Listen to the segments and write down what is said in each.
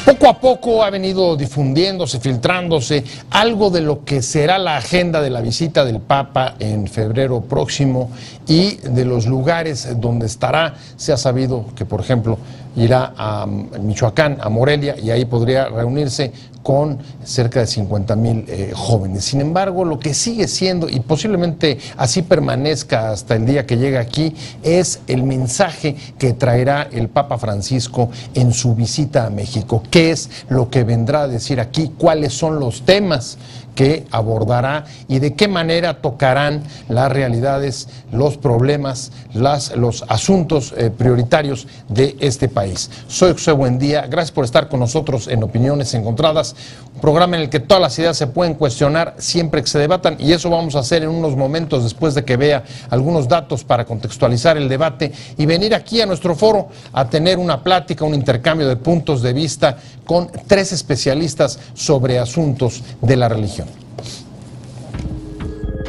Poco a poco ha venido difundiéndose, filtrándose algo de lo que será la agenda de la visita del Papa en febrero próximo y de los lugares donde estará. Se ha sabido que, por ejemplo, irá a Michoacán, a Morelia, y ahí podría reunirse con cerca de 50,000 jóvenes. Sin embargo, lo que sigue siendo, y posiblemente así permanezca hasta el día que llegue aquí, es el mensaje que traerá el Papa Francisco en su visita a México. ¿Qué es lo que vendrá a decir aquí? ¿Cuáles son los temas que abordará y de qué manera tocarán las realidades, los problemas, los asuntos prioritarios de este país? Soy José Buendía, gracias por estar con nosotros en Opiniones Encontradas, un programa en el que todas las ideas se pueden cuestionar siempre que se debatan, y eso vamos a hacer en unos momentos después de que vea algunos datos para contextualizar el debate y venir aquí a nuestro foro a tener una plática, un intercambio de puntos de vista con 3 especialistas sobre asuntos de la religión.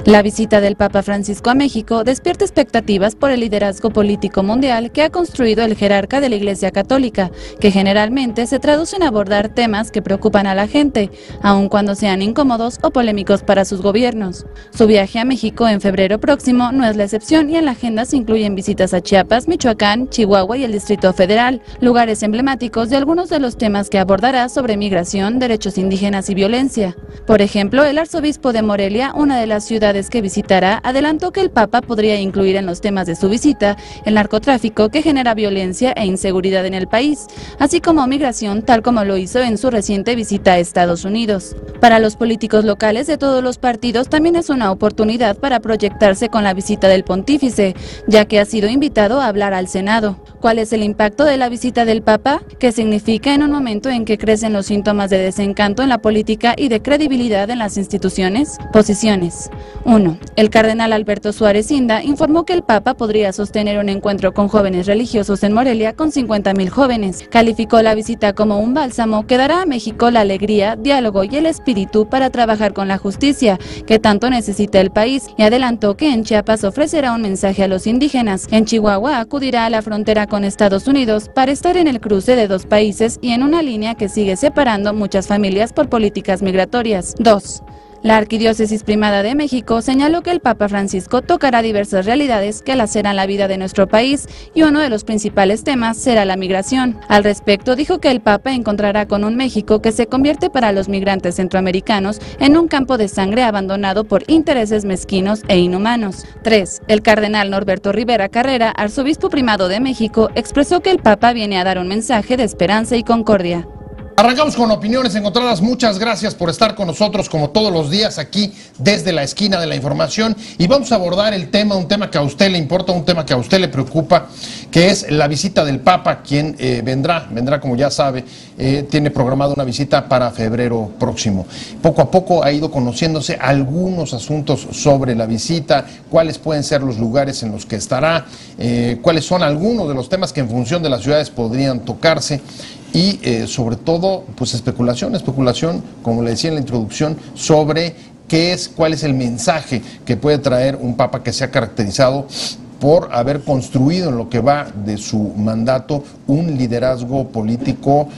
La visita del Papa Francisco a México despierta expectativas por el liderazgo político mundial que ha construido el jerarca de la Iglesia Católica, que generalmente se traduce en abordar temas que preocupan a la gente, aun cuando sean incómodos o polémicos para sus gobiernos. Su viaje a México en febrero próximo no es la excepción, y en la agenda se incluyen visitas a Chiapas, Michoacán, Chihuahua y el Distrito Federal, lugares emblemáticos de algunos de los temas que abordará sobre migración, derechos indígenas y violencia. Por ejemplo, el arzobispo de Morelia, una de las ciudades que visitará, adelantó que el Papa podría incluir en los temas de su visita el narcotráfico, que genera violencia e inseguridad en el país, así como migración, tal como lo hizo en su reciente visita a Estados Unidos. Para los políticos locales de todos los partidos también es una oportunidad para proyectarse con la visita del pontífice, ya que ha sido invitado a hablar al Senado. ¿Cuál es el impacto de la visita del Papa? ¿Qué significa en un momento en que crecen los síntomas de desencanto en la política y de credibilidad en las instituciones? Posiciones. 1. El cardenal Alberto Suárez Inda informó que el Papa podría sostener un encuentro con jóvenes religiosos en Morelia con 50,000 jóvenes. Calificó la visita como un bálsamo que dará a México la alegría, diálogo y el espíritu para trabajar con la justicia, que tanto necesita el país, y adelantó que en Chiapas ofrecerá un mensaje a los indígenas. En Chihuahua acudirá a la frontera con Estados Unidos para estar en el cruce de 2 países y en una línea que sigue separando muchas familias por políticas migratorias. 2. La Arquidiócesis Primada de México señaló que el Papa Francisco tocará diversas realidades que laceran la vida de nuestro país, y uno de los principales temas será la migración. Al respecto, dijo que el Papa encontrará con un México que se convierte para los migrantes centroamericanos en un campo de sangre abandonado por intereses mezquinos e inhumanos. 3. El cardenal Norberto Rivera Carrera, arzobispo primado de México, expresó que el Papa viene a dar un mensaje de esperanza y concordia. Arrancamos con Opiniones Encontradas. Muchas gracias por estar con nosotros como todos los días aquí desde la esquina de la información, y vamos a abordar el tema, un tema que a usted le importa, un tema que a usted le preocupa, que es la visita del Papa, quien vendrá como ya sabe, tiene programada una visita para febrero próximo. Poco a poco ha ido conociéndose algunos asuntos sobre la visita, cuáles pueden ser los lugares en los que estará, cuáles son algunos de los temas que en función de las ciudades podrían tocarse. Y sobre todo, pues especulación, como le decía en la introducción, sobre cuál es el mensaje que puede traer un Papa que se ha caracterizado por haber construido en lo que va de su mandato un liderazgo político,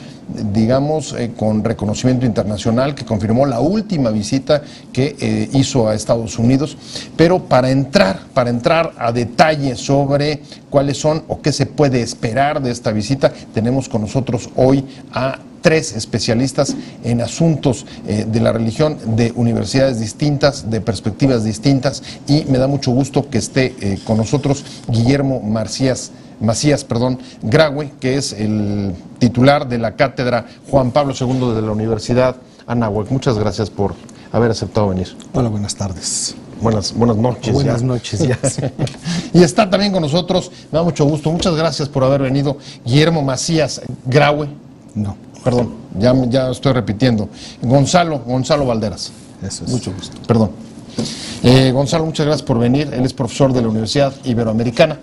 digamos, con reconocimiento internacional, que confirmó la última visita que hizo a Estados Unidos. Pero para entrar a detalle sobre cuáles son o qué se puede esperar de esta visita, tenemos con nosotros hoy a 3 especialistas en asuntos de la religión, de universidades distintas, de perspectivas distintas, y me da mucho gusto que esté con nosotros Guillermo Macías Graue, que es el titular de la cátedra Juan Pablo II de la Universidad Anáhuac. Muchas gracias por haber aceptado venir. Hola, buenas tardes. Buenas noches. Buenas noches ya. Y está también con nosotros, me da mucho gusto, muchas gracias por haber venido, Guillermo Macías Graue. No. Perdón, ya estoy repitiendo. Gonzalo Valderas. Eso es. Mucho gusto. Perdón. Gonzalo, muchas gracias por venir. Él es profesor de la Universidad Iberoamericana.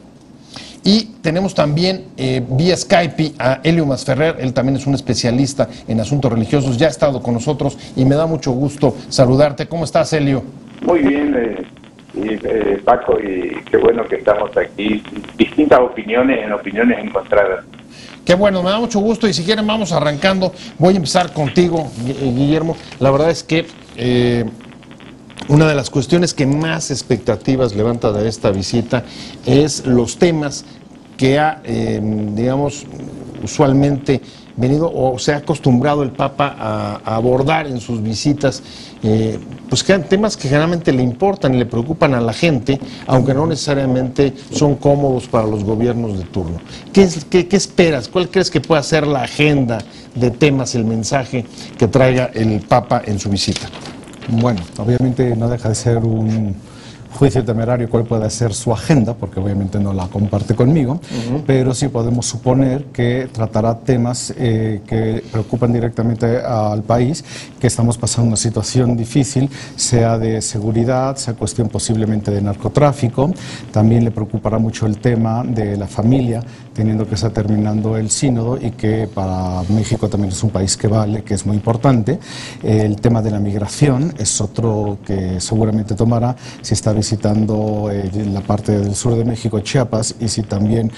Y tenemos también vía Skype a Elio Masferrer. Él también es un especialista en asuntos religiosos. Ya ha estado con nosotros y me da mucho gusto saludarte. ¿Cómo estás, Elio? Muy bien, Paco, y qué bueno que estamos aquí. Distintas opiniones en opiniones encontradas. Qué bueno, me da mucho gusto y si quieren vamos arrancando. Voy a empezar contigo, Guillermo. La verdad es que una de las cuestiones que más expectativas levanta de esta visita es los temas que ha, digamos, usualmente venido o se ha acostumbrado el Papa a abordar en sus visitas, pues que eran temas que generalmente le importan y le preocupan a la gente, aunque no necesariamente son cómodos para los gobiernos de turno. ¿Qué esperas? ¿Cuál crees que pueda ser la agenda de temas, el mensaje que traiga el Papa en su visita? Bueno, obviamente no deja de ser un juicio temerario cuál puede ser su agenda, porque obviamente no la comparte conmigo, pero sí podemos suponer que tratará temas que preocupan directamente al país, que estamos pasando una situación difícil, sea de seguridad, sea cuestión posiblemente de narcotráfico. También le preocupará mucho el tema de la familia, teniendo que está terminando el sínodo y que para México también es un país que vale, que es muy importante. El tema de la migración es otro que seguramente tomará si está visitando la parte del sur de México, Chiapas, y si también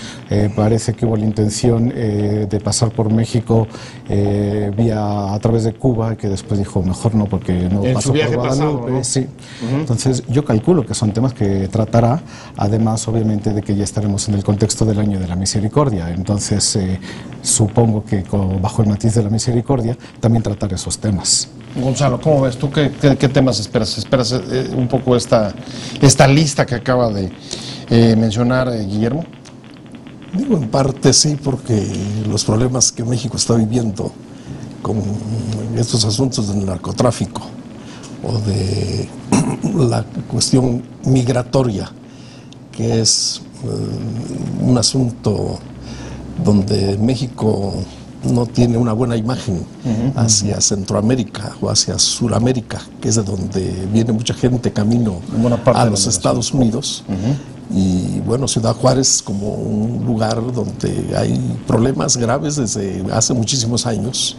parece que hubo la intención de pasar por México a través de Cuba, que después dijo mejor no porque no pasó por Guadalupe. Pasado, ¿no? Sí. Entonces yo calculo que son temas que tratará, además obviamente de que ya estaremos en el contexto del año de la misericordia. Entonces supongo que bajo el matiz de la misericordia también tratar esos temas. Gonzalo, ¿cómo ves tú? ¿Qué temas esperas? ¿Esperas un poco esta lista que acaba de mencionar Guillermo? Digo, en parte sí, porque los problemas que México está viviendo con estos asuntos del narcotráfico o de la cuestión migratoria, que es un asunto donde México no tiene una buena imagen hacia Centroamérica o hacia Suramérica, que es de donde viene mucha gente camino a los Estados Unidos. Y bueno, Ciudad Juárez como un lugar donde hay problemas graves desde hace muchísimos años,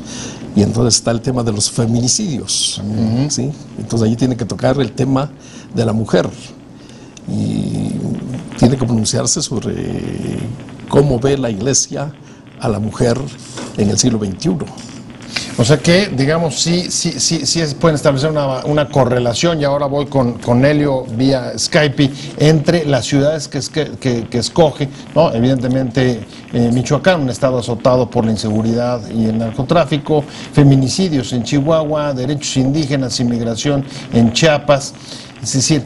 y entonces está el tema de los feminicidios, ¿sí? Entonces allí tiene que tocar el tema de la mujer y tiene que pronunciarse sobre cómo ve la Iglesia a la mujer en el siglo XXI. O sea que, digamos, sí pueden establecer una correlación, y ahora voy con Helio vía Skype, entre las ciudades que escoge, ¿no? Evidentemente Michoacán, un estado azotado por la inseguridad y el narcotráfico, feminicidios en Chihuahua, derechos indígenas, inmigración en Chiapas. Es decir,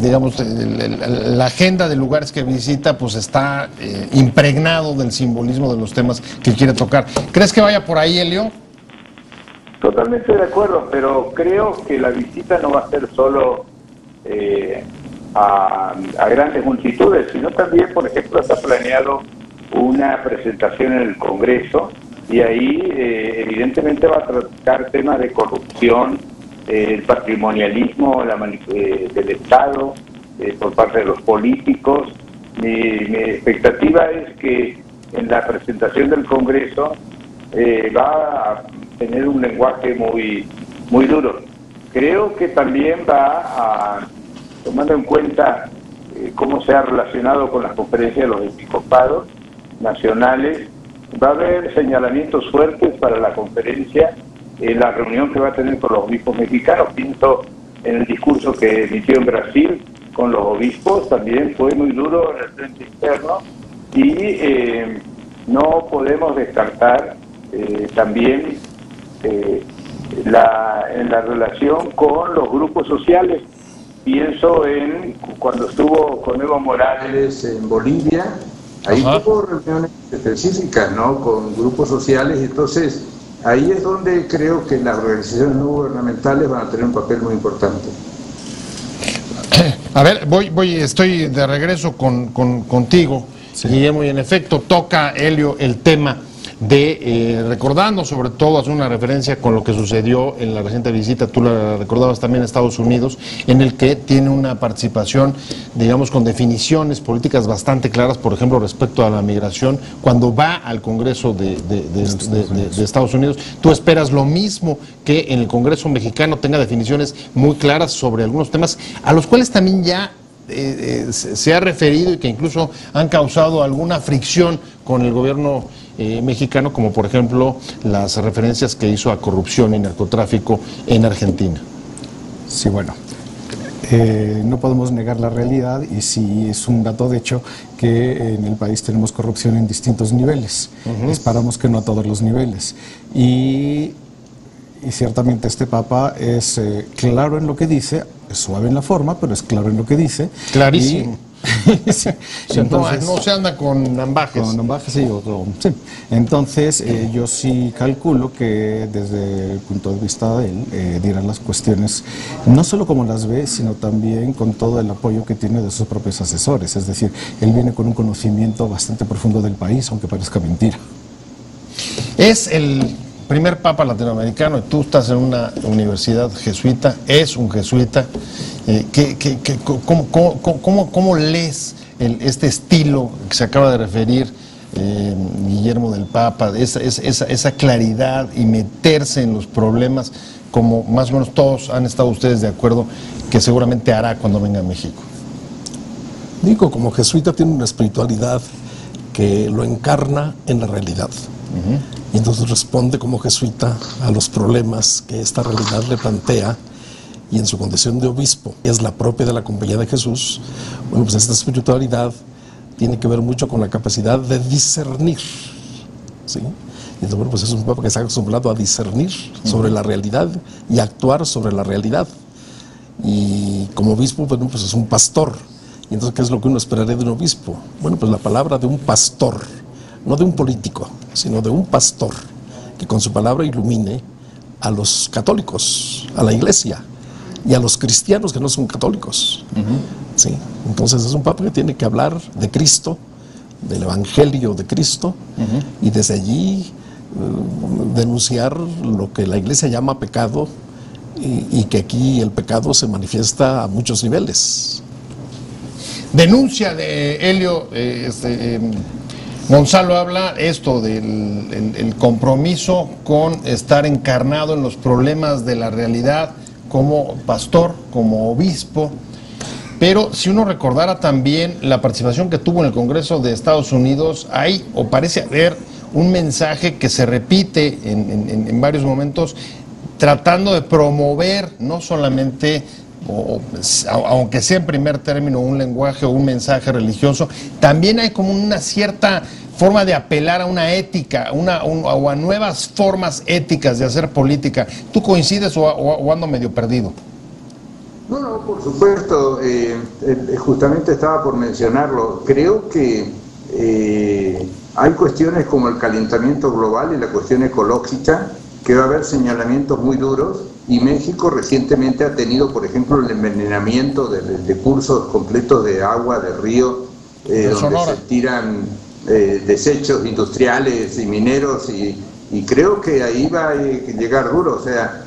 digamos, la agenda de lugares que visita pues está impregnado del simbolismo de los temas que quiere tocar. ¿Crees que vaya por ahí, Helio? Totalmente de acuerdo, pero creo que la visita no va a ser solo a grandes multitudes, sino también, por ejemplo, está planeado una presentación en el Congreso, y ahí evidentemente va a tratar temas de corrupción, el patrimonialismo del Estado por parte de los políticos. Mi expectativa es que en la presentación del Congreso va a tener un lenguaje muy duro. Creo que también tomando en cuenta cómo se ha relacionado con las conferencias de los episcopados nacionales, va a haber señalamientos fuertes para la conferencia, la reunión que va a tener con los obispos mexicanos. Pienso en el discurso que emitió en Brasil con los obispos, también fue muy duro en el frente interno, y no podemos descartar también en la relación con los grupos sociales. Pienso en cuando estuvo con Evo Morales en Bolivia, ahí tuvo reuniones específicas, ¿no?, con grupos sociales, y entonces ahí es donde creo que las organizaciones no gubernamentales van a tener un papel muy importante. A ver, estoy de regreso contigo, sí, Guillermo, y en efecto toca, Helio, el tema de, recordando sobre todo, hacer una referencia con lo que sucedió en la reciente visita, tú la recordabas también, a Estados Unidos, en el que tiene una participación, digamos, con definiciones políticas bastante claras, por ejemplo, respecto a la migración, cuando va al Congreso de Estados Unidos. ¿Tú esperas lo mismo, que en el Congreso mexicano tenga definiciones muy claras sobre algunos temas a los cuales también ya se ha referido y que incluso han causado alguna fricción con el gobierno mexicano, como por ejemplo las referencias que hizo a corrupción y narcotráfico en Argentina. Sí, bueno, no podemos negar la realidad y sí es un dato de hecho que en el país tenemos corrupción en distintos niveles. Esperamos que no a todos los niveles. Y ciertamente este Papa es claro en lo que dice, es suave en la forma, pero es claro en lo que dice. Clarísimo. Sí. Entonces, no se anda con ambajes. Con ambajes, sí, sí. Entonces, yo sí calculo que desde el punto de vista de él, dirá las cuestiones, no solo como las ve, sino también con todo el apoyo que tiene de sus propios asesores. Es decir, él viene con un conocimiento bastante profundo del país, aunque parezca mentira. Es el primer papa latinoamericano y tú estás en una universidad jesuita, es un jesuita. ¿Cómo lees este estilo que se acaba de referir Guillermo del Papa, esa claridad y meterse en los problemas, como más o menos todos han estado ustedes de acuerdo que seguramente hará cuando venga a México? Digo, como jesuita tiene una espiritualidad que lo encarna en la realidad. Y entonces responde como jesuita a los problemas que esta realidad le plantea, y en su condición de obispo, que es la propia de la Compañía de Jesús. Bueno, pues esta espiritualidad tiene que ver mucho con la capacidad de discernir, ¿sí? Y entonces, bueno, pues es un papa que está acostumbrado a discernir sobre la realidad y actuar sobre la realidad. Y como obispo, bueno, pues es un pastor. Y entonces, ¿qué es lo que uno esperaría de un obispo? Bueno, pues la palabra de un pastor, no de un político, sino de un pastor, que con su palabra ilumine a los católicos, a la iglesia, y a los cristianos que no son católicos. ¿Sí? Entonces es un papa que tiene que hablar de Cristo, del Evangelio de Cristo, y desde allí denunciar lo que la iglesia llama pecado, y que aquí el pecado se manifiesta a muchos niveles. Denuncia de Helio, Gonzalo habla esto del el compromiso con estar encarnado en los problemas de la realidad, como pastor, como obispo, pero si uno recordara también la participación que tuvo en el Congreso de Estados Unidos, hay o parece haber un mensaje que se repite en varios momentos, tratando de promover no solamente, aunque sea en primer término, un lenguaje o un mensaje religioso, también hay como una cierta forma de apelar a una ética, o a nuevas formas éticas de hacer política. ¿Tú coincides o ando medio perdido? No, por supuesto, justamente estaba por mencionarlo. Creo que hay cuestiones como el calentamiento global y la cuestión ecológica, que va a haber señalamientos muy duros, y México recientemente ha tenido, por ejemplo, el envenenamiento de cursos completos de agua, de río, donde se tiran desechos industriales y mineros, y creo que ahí va a llegar duro. O sea,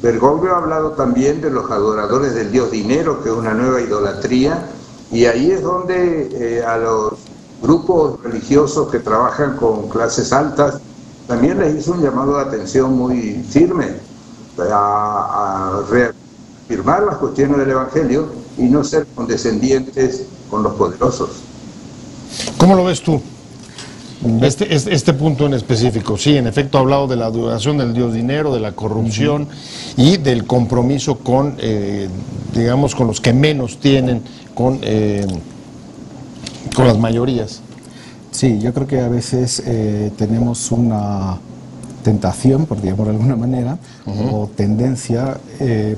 Bergoglio ha hablado también de los adoradores del dios dinero, que es una nueva idolatría, y ahí es donde a los grupos religiosos que trabajan con clases altas también les hizo un llamado de atención muy firme a reafirmar las cuestiones del Evangelio y no ser condescendientes con los poderosos. ¿Cómo lo ves tú? Este punto en específico. Sí, en efecto ha hablado de la adoración del dios dinero, de la corrupción y del compromiso con, digamos, con los que menos tienen, con las mayorías. Sí, yo creo que a veces tenemos una tentación, por llamarlo de alguna manera, o tendencia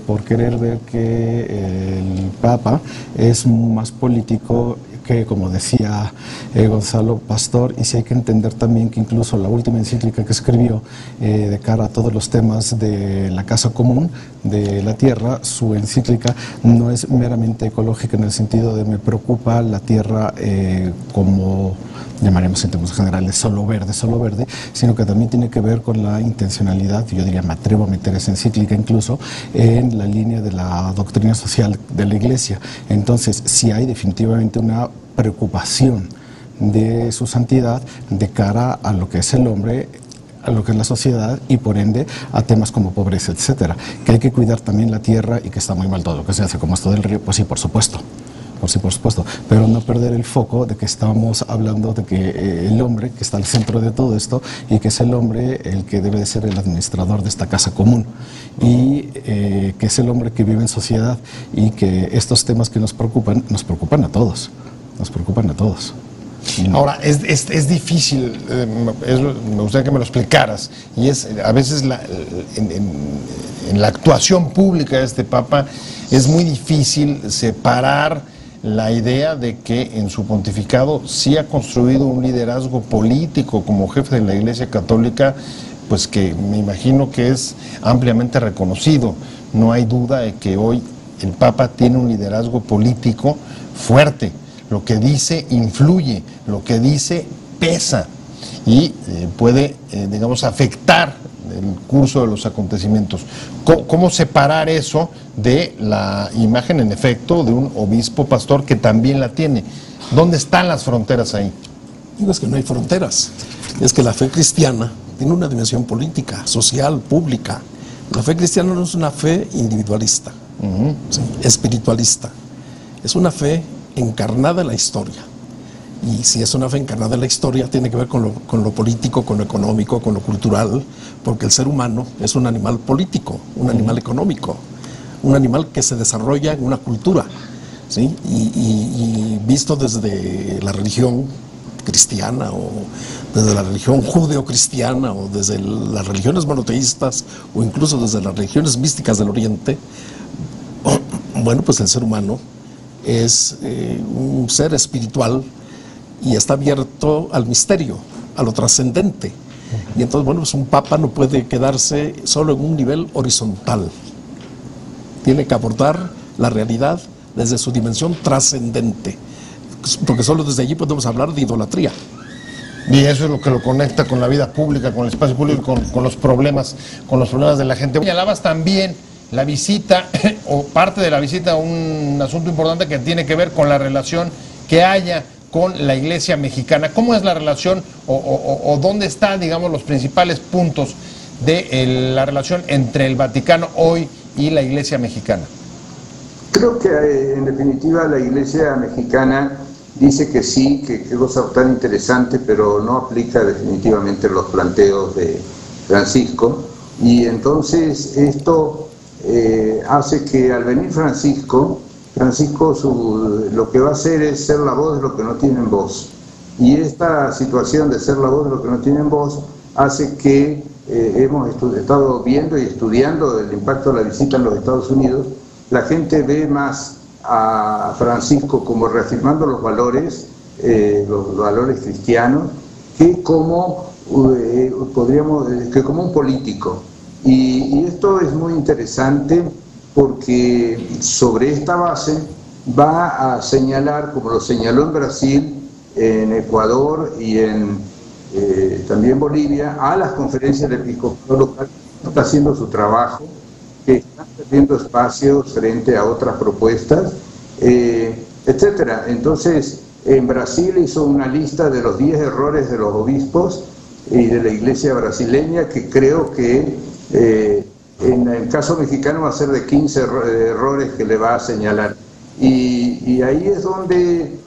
por querer ver que el Papa es más político que, como decía Gonzalo, pastor, y sí hay que entender también que incluso la última encíclica que escribió de cara a todos los temas de la casa común de la tierra, su encíclica no es meramente ecológica en el sentido de me preocupa la tierra como llamaremos en términos generales solo verde, sino que también tiene que ver con la intencionalidad, yo diría, me atrevo a meter esa encíclica incluso, en la línea de la doctrina social de la Iglesia. Entonces, sí hay definitivamente una preocupación de su santidad de cara a lo que es el hombre, a lo que es la sociedad y por ende a temas como pobreza, etcétera. Que hay que cuidar también la tierra y que está muy mal todo lo que se hace, como esto del río, pues sí, por supuesto. por supuesto, pero no perder el foco de que estamos hablando de que el hombre que está al centro de todo esto y que es el hombre el que debe de ser el administrador de esta casa común y que es el hombre que vive en sociedad y que estos temas que nos preocupan a todos, Ahora, es difícil, me gustaría que me lo explicaras, y es a veces en la actuación pública de este Papa es muy difícil separar la idea de que en su pontificado sí ha construido un liderazgo político como jefe de la Iglesia Católica, pues que me imagino que es ampliamente reconocido. No hay duda de que hoy el Papa tiene un liderazgo político fuerte. Lo que dice influye, lo que dice pesa y puede, digamos, afectar el curso de los acontecimientos. ¿Cómo separar eso de la imagen, en efecto, de un obispo pastor que también la tiene? ¿Dónde están las fronteras ahí? Digo, es que no hay fronteras. Es que la fe cristiana tiene una dimensión política, social, pública. La fe cristiana no es una fe individualista, ¿sí? Espiritualista. Es una fe encarnada en la historia. Y si es una fe encarnada en la historia, tiene que ver con lo político, con lo económico, con lo cultural, porque el ser humano es un animal político, un animal económico, un animal que se desarrolla en una cultura, ¿sí? Y visto desde la religión cristiana o desde la religión judeocristiana o desde las religiones monoteístas o incluso desde las religiones místicas del Oriente, bueno, pues el ser humano es un ser espiritual y está abierto al misterio, a lo trascendente. Y entonces, bueno, pues un papa no puede quedarse solo en un nivel horizontal. Tiene que abordar la realidad desde su dimensión trascendente, porque solo desde allí podemos hablar de idolatría. Y eso es lo que lo conecta con la vida pública, con el espacio público, con los problemas de la gente. Señalabas también la visita, o parte de la visita, un asunto importante que tiene que ver con la relación que haya con la Iglesia mexicana. ¿Cómo es la relación o dónde están, digamos, los principales puntos de la relación entre el Vaticano hoy y la Iglesia mexicana? Creo que en definitiva la Iglesia mexicana dice que sí, que qué cosa tan interesante, pero no aplica definitivamente los planteos de Francisco. Y entonces esto hace que al venir Francisco lo que va a hacer es ser la voz de los que no tienen voz. Y esta situación de ser la voz de los que no tienen voz hace que hemos estado viendo y estudiando el impacto de la visita en los Estados Unidos. La gente ve más a Francisco como reafirmando los valores cristianos, que como como un político. Y esto es muy interesante porque sobre esta base va a señalar, como lo señaló en Brasil, en Ecuador y en también Bolivia, a las conferencias del episcopado local, que está haciendo su trabajo, que están perdiendo espacios frente a otras propuestas, etcétera. Entonces, en Brasil hizo una lista de los 10 errores de los obispos y de la iglesia brasileña, que creo que en el caso mexicano va a ser de 15 errores que le va a señalar. Y ahí es donde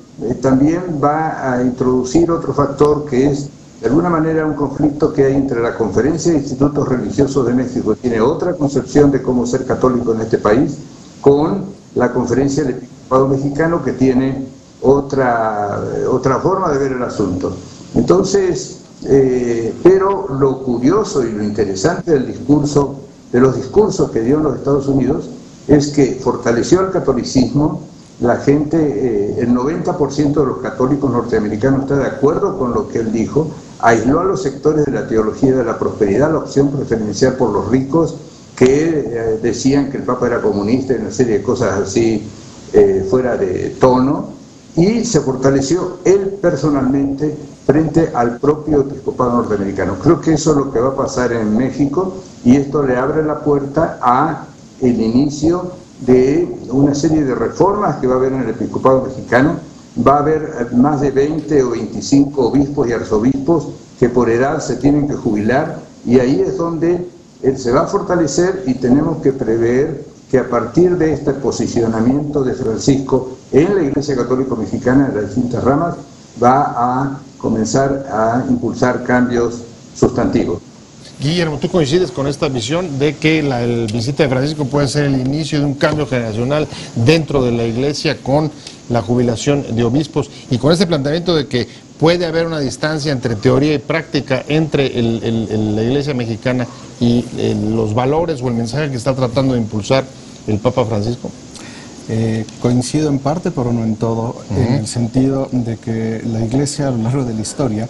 también va a introducir otro factor, que es de alguna manera un conflicto que hay entre la Conferencia de Institutos Religiosos de México, que tiene otra concepción de cómo ser católico en este país, con la Conferencia del Episcopado Mexicano, que tiene otra forma de ver el asunto. Entonces, pero lo curioso y lo interesante de los discursos que dio en los Estados Unidos es que fortaleció el catolicismo. La gente, el 90% de los católicos norteamericanos está de acuerdo con lo que él dijo. Aisló a los sectores de la teología de la prosperidad, la opción preferencial por los ricos, que decían que el Papa era comunista y una serie de cosas así fuera de tono, y se fortaleció él personalmente frente al propio episcopado norteamericano. Creo que eso es lo que va a pasar en México, y esto le abre la puerta a el inicio de una serie de reformas que va a haber en el episcopado mexicano. Va a haber más de 20 o 25 obispos y arzobispos que por edad se tienen que jubilar, y ahí es donde él se va a fortalecer, y tenemos que prever que que a partir de este posicionamiento de Francisco en la Iglesia Católica Mexicana, en las distintas ramas, va a comenzar a impulsar cambios sustantivos. Guillermo, ¿tú coincides con esta visión de que el visita de Francisco puede ser el inicio de un cambio generacional dentro de la Iglesia con la jubilación de obispos y con este planteamiento de que puede haber una distancia entre teoría y práctica entre la Iglesia mexicana y los valores o el mensaje que está tratando de impulsar el Papa Francisco? Coincido en parte, pero no en todo, en el sentido de que la Iglesia a lo largo de la historia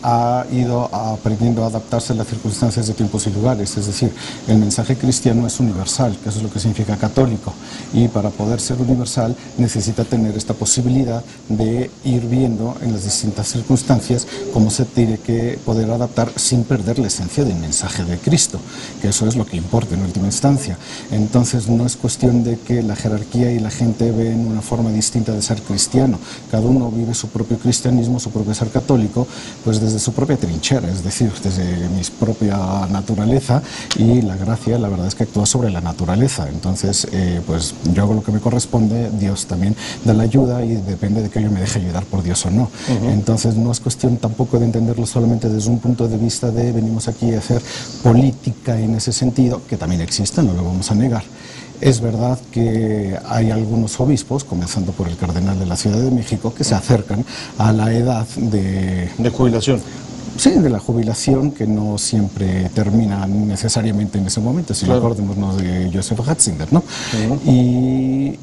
ha ido aprendiendo a adaptarse a las circunstancias de tiempos y lugares, es decir, el mensaje cristiano es universal, que eso es lo que significa católico, y para poder ser universal necesita tener esta posibilidad de ir viendo en las distintas circunstancias cómo se tiene que poder adaptar sin perder la esencia del mensaje de Cristo, que eso es lo que importa en última instancia. Entonces no es cuestión de que la jerarquía y la gente ven una forma distinta de ser cristiano, cada uno vive su propio cristianismo, su propio ser católico, pues desde su propia trinchera, es decir, desde mi propia naturaleza, y la gracia, la verdad es que actúa sobre la naturaleza. Entonces, pues yo hago lo que me corresponde, Dios también da la ayuda y depende de que yo me deje ayudar por Dios o no. Entonces, no es cuestión tampoco de entenderlo solamente desde un punto de vista de venimos aquí a hacer política en ese sentido, que también existe, no lo vamos a negar. Es verdad que hay algunos obispos, comenzando por el cardenal de la Ciudad de México, que se acercan a la edad de jubilación. Sí, de la jubilación, que no siempre termina necesariamente en ese momento, si lo acordémonos de Joseph Ratzinger, ¿no? Y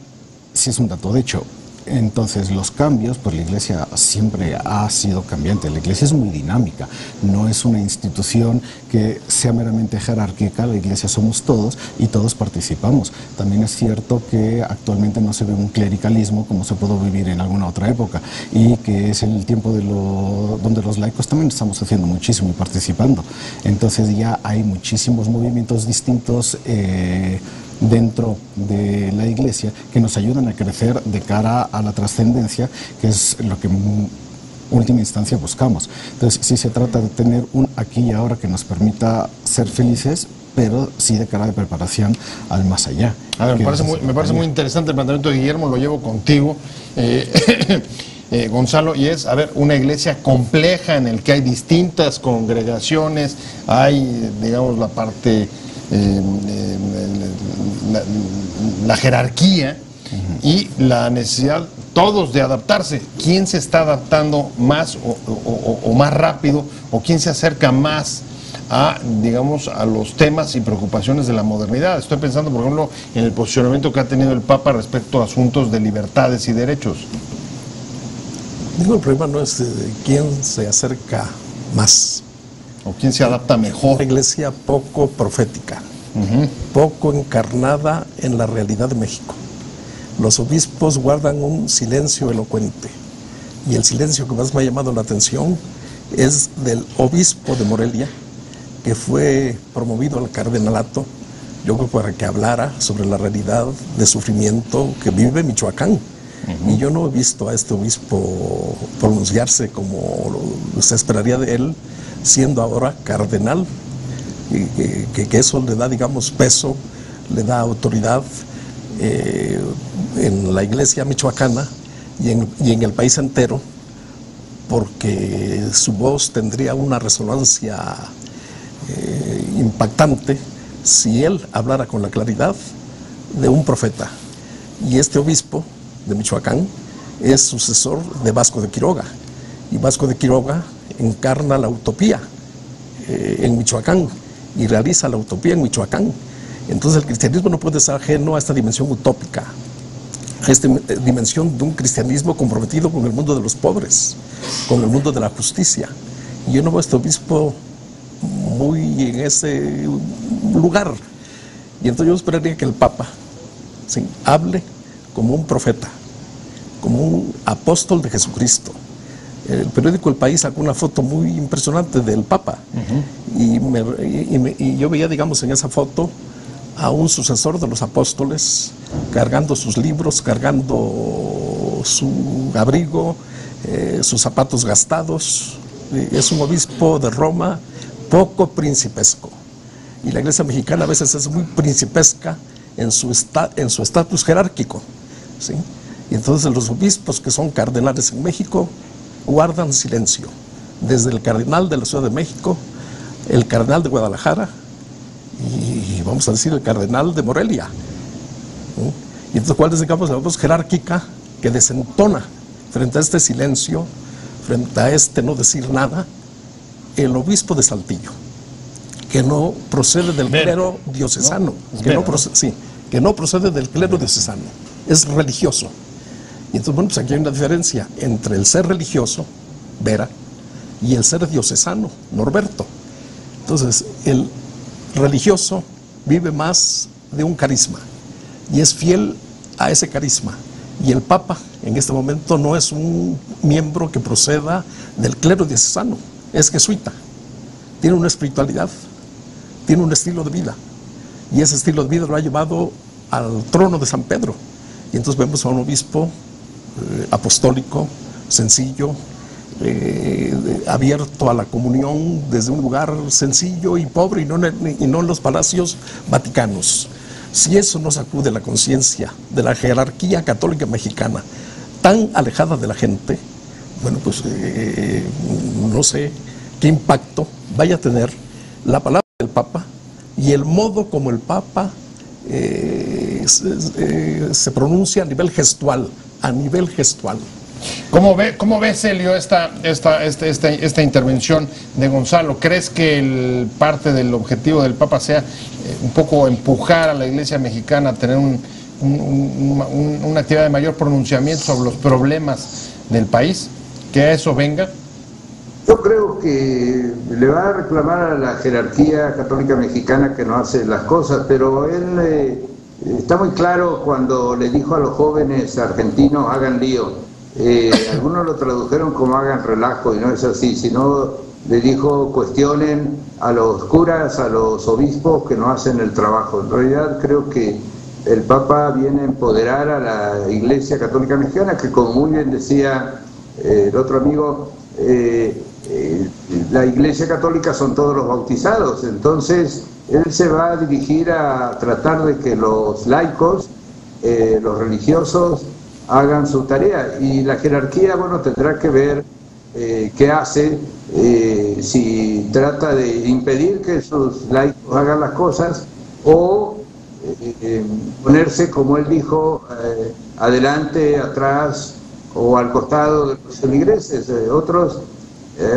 sí es un dato de hecho. Entonces los cambios, pues la Iglesia siempre ha sido cambiante, la Iglesia es muy dinámica, no es una institución que sea meramente jerárquica, la Iglesia somos todos y todos participamos. También es cierto que actualmente no se ve un clericalismo como se pudo vivir en alguna otra época y que es el tiempo donde los laicos también estamos haciendo muchísimo y participando. Entonces ya hay muchísimos movimientos distintos dentro de la Iglesia que nos ayudan a crecer de cara a la trascendencia, que es lo que en última instancia buscamos. Entonces sí se trata de tener un aquí y ahora que nos permita ser felices, pero sí de cara de preparación al más allá. A ver, me parece muy interesante el planteamiento de Guillermo, lo llevo contigo, Gonzalo, y es, a ver, una iglesia compleja en el que hay distintas congregaciones, hay, digamos, la parte... la jerarquía y la necesidad todos de adaptarse. ¿Quién se está adaptando más o más rápido o quién se acerca más a, digamos, a los temas y preocupaciones de la modernidad? Estoy pensando, por ejemplo, en el posicionamiento que ha tenido el Papa respecto a asuntos de libertades y derechos. Digo, el problema no es quién se acerca más o quién se adapta mejor. La Iglesia poco profética, poco encarnada en la realidad de México. Los obispos guardan un silencio elocuente y el silencio que más me ha llamado la atención es del obispo de Morelia, que fue promovido al cardenalato, yo creo, para que hablara sobre la realidad de sufrimiento que vive Michoacán. Y yo no he visto a este obispo pronunciarse como se esperaría de él, siendo ahora cardenal, que eso le da, digamos, peso, le da autoridad en la Iglesia michoacana y en el país entero, porque su voz tendría una resonancia impactante si él hablara con la claridad de un profeta. Y este obispo de Michoacán es sucesor de Vasco de Quiroga, y Vasco de Quiroga encarna la utopía en Michoacán y realiza la utopía en Michoacán. Entonces el cristianismo no puede ser ajeno a esta dimensión utópica, a esta dimensión de un cristianismo comprometido con el mundo de los pobres, con el mundo de la justicia. Y yo no veo a este obispo muy en ese lugar. Y entonces yo esperaría que el Papa hable como un profeta, como un apóstol de Jesucristo. El periódico El País sacó una foto muy impresionante del Papa y yo veía, digamos, en esa foto a un sucesor de los apóstoles cargando sus libros, cargando su abrigo, sus zapatos gastados. Es un obispo de Roma poco principesco, y la Iglesia mexicana a veces es muy principesca en su estatus jerárquico, ¿sí? Y entonces los obispos que son cardenales en México guardan silencio, desde el cardenal de la Ciudad de México, el cardenal de Guadalajara y vamos a decir el cardenal de Morelia, ¿sí? Y entonces, ¿cuál es, digamos, la voz jerárquica que desentona frente a este silencio, frente a este no decir nada? El obispo de Saltillo, que no procede del clero diocesano, que no procede del clero diocesano, es religioso. Y entonces, bueno, pues aquí hay una diferencia entre el ser religioso, Vera, y el ser diocesano, Norberto. Entonces, el religioso vive más de un carisma y es fiel a ese carisma. Y el Papa, en este momento, no es un miembro que proceda del clero diocesano, es jesuita, tiene una espiritualidad, tiene un estilo de vida, y ese estilo de vida lo ha llevado al trono de San Pedro. Y entonces vemos a un obispo apostólico, sencillo, abierto a la comunión desde un lugar sencillo y pobre, y no en los palacios vaticanos. Si eso no sacude la conciencia de la jerarquía católica mexicana, tan alejada de la gente, bueno, pues no sé qué impacto vaya a tener la palabra del Papa y el modo como el Papa se pronuncia a nivel gestual. ¿Cómo ve Celio esta intervención de Gonzalo? ¿Crees que parte del objetivo del Papa sea un poco empujar a la Iglesia mexicana a tener una actividad de mayor pronunciamiento sobre los problemas del país? ¿Que a eso venga? Yo creo que le va a reclamar a la jerarquía católica mexicana que no hace las cosas, pero él está muy claro cuando le dijo a los jóvenes argentinos hagan lío. Algunos lo tradujeron como hagan relajo y no es así, sino le dijo cuestionen a los curas, a los obispos que no hacen el trabajo. En realidad creo que el Papa viene a empoderar a la Iglesia Católica Mexicana, que como muy bien decía el otro amigo, la Iglesia Católica son todos los bautizados, entonces él se va a dirigir a tratar de que los laicos, los religiosos, hagan su tarea, y la jerarquía, bueno, tendrá que ver qué hace, si trata de impedir que sus laicos hagan las cosas o ponerse, como él dijo, adelante, atrás o al costado de los feligreses. Otros,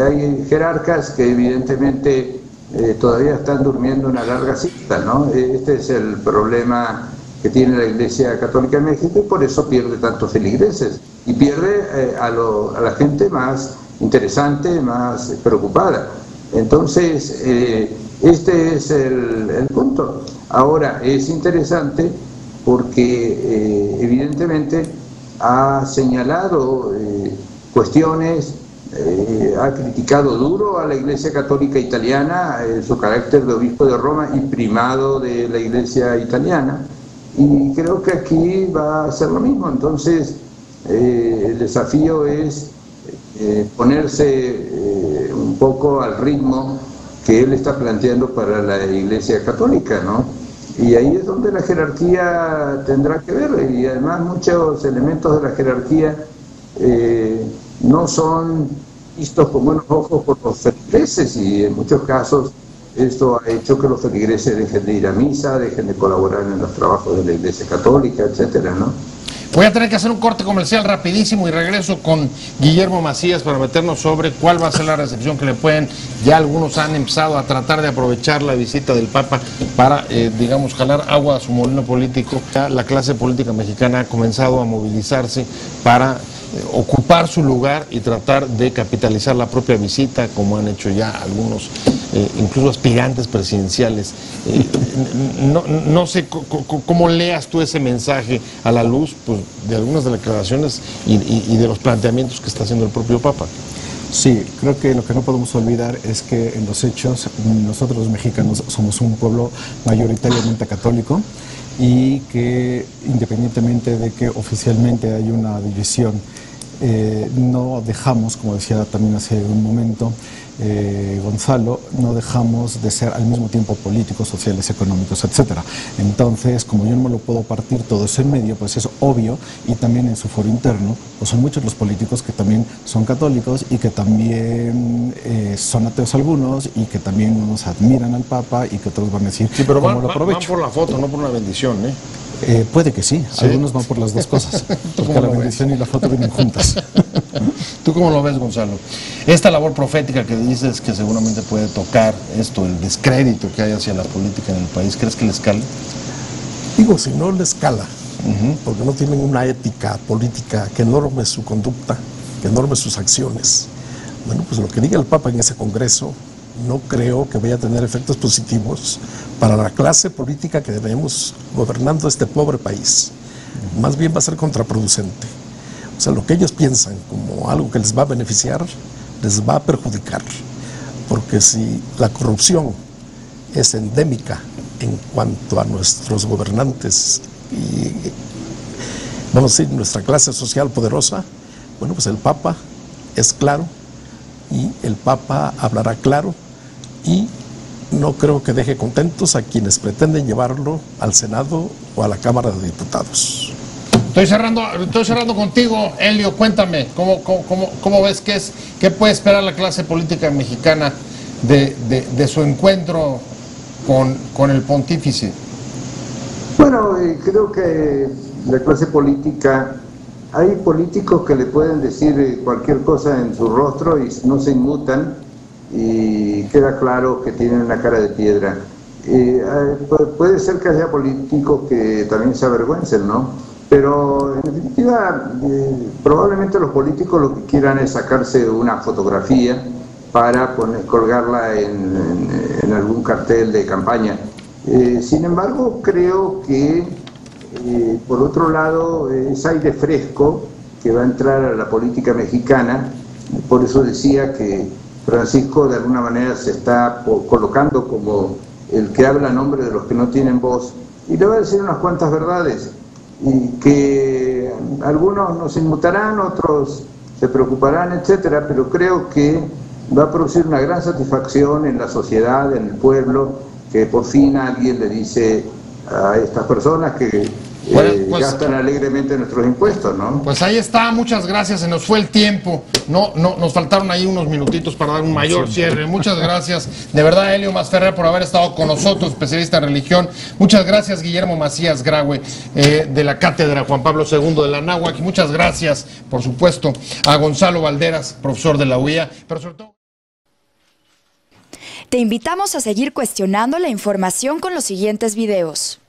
hay jerarcas que evidentemente todavía están durmiendo una larga siesta, ¿no? Este es el problema que tiene la Iglesia Católica en México, y por eso pierde tantos feligreses y pierde a la gente más interesante, más preocupada. Entonces, este es el punto. Ahora, es interesante porque evidentemente ha señalado cuestiones, ha criticado duro a la Iglesia Católica Italiana, su carácter de obispo de Roma y primado de la Iglesia italiana, y creo que aquí va a ser lo mismo. Entonces el desafío es ponerse un poco al ritmo que él está planteando para la Iglesia Católica, ¿no? Y ahí es donde la jerarquía tendrá que ver, y además muchos elementos de la jerarquía no son vistos con buenos ojos por los feligreses, y en muchos casos esto ha hecho que los feligreses dejen de ir a misa, dejen de colaborar en los trabajos de la Iglesia Católica, etcétera, ¿no? Voy a tener que hacer un corte comercial rapidísimo y regreso con Guillermo Macías para meternos sobre cuál va a ser la recepción que le pueden. Ya algunos han empezado a tratar de aprovechar la visita del Papa para, digamos, jalar agua a su molino político. Ya la clase política mexicana ha comenzado a movilizarse para ocupar su lugar y tratar de capitalizar la propia visita, como han hecho ya algunos, incluso aspirantes presidenciales. No sé cómo leas tú ese mensaje a la luz, pues, de algunas declaraciones y de los planteamientos que está haciendo el propio Papa. Sí, creo que lo que no podemos olvidar es que en los hechos nosotros los mexicanos somos un pueblo mayoritariamente católico, y que independientemente de que oficialmente hay una división, no dejamos, como decía también hace un momento, Gonzalo, no dejamos de ser al mismo tiempo políticos, sociales, económicos, etcétera. Entonces, como yo no me lo puedo partir todo eso en medio, pues es obvio, y también en su foro interno, pues son muchos los políticos que también son católicos y que también son ateos algunos y que también unos admiran al Papa y que otros van a decir, sí, pero ¿cómo lo van aprovecho? por la foto, no por una bendición, ¿eh? Puede que sí, algunos van por las dos cosas, porque la bendición y la foto vienen juntas. ¿Tú cómo lo ves, Gonzalo? Esta labor profética que dices que seguramente puede tocar esto, el descrédito que hay hacia la política en el país, ¿crees que le escala? Digo, si no le escala, porque no tienen una ética política que norme su conducta, que norme sus acciones. Bueno, pues lo que diga el Papa en ese congreso no creo que vaya a tener efectos positivos para la clase política que tenemos gobernando este pobre país. Más bien va a ser contraproducente. O sea, lo que ellos piensan como algo que les va a beneficiar, les va a perjudicar. Porque si la corrupción es endémica en cuanto a nuestros gobernantes y, vamos a decir, nuestra clase social poderosa, bueno, pues el Papa es claro y el Papa hablará claro y no creo que deje contentos a quienes pretenden llevarlo al Senado o a la Cámara de Diputados. Estoy cerrando contigo, Helio. Cuéntame, ¿cómo ves qué puede esperar la clase política mexicana de su encuentro con el pontífice? Bueno, creo que la clase política, hay políticos que le pueden decir cualquier cosa en su rostro y no se inmutan y queda claro que tienen una cara de piedra. Puede ser que haya políticos que también se avergüencen, ¿no? Pero en definitiva, probablemente los políticos lo que quieran es sacarse una fotografía para colgarla en algún cartel de campaña. Sin embargo, creo que, por otro lado, es aire fresco que va a entrar a la política mexicana. Por eso decía que Francisco de alguna manera se está colocando como el que habla a nombre de los que no tienen voz y le va a decir unas cuantas verdades y que algunos nos inmutarán, otros se preocuparán, etcétera, pero creo que va a producir una gran satisfacción en la sociedad, en el pueblo, que por fin alguien le dice a estas personas que gastan alegremente nuestros impuestos, ¿no? Pues ahí está, muchas gracias, se nos fue el tiempo, nos faltaron ahí unos minutitos para dar un mayor cierre. Muchas gracias, de verdad, Helio Masferrer, por haber estado con nosotros, especialista en religión. Muchas gracias, Guillermo Macías Graue, de la Cátedra Juan Pablo II de la Anáhuac. Muchas gracias, por supuesto, a Gonzalo Valderas, profesor de la UIA, pero sobre todo... Te invitamos a seguir cuestionando la información con los siguientes videos.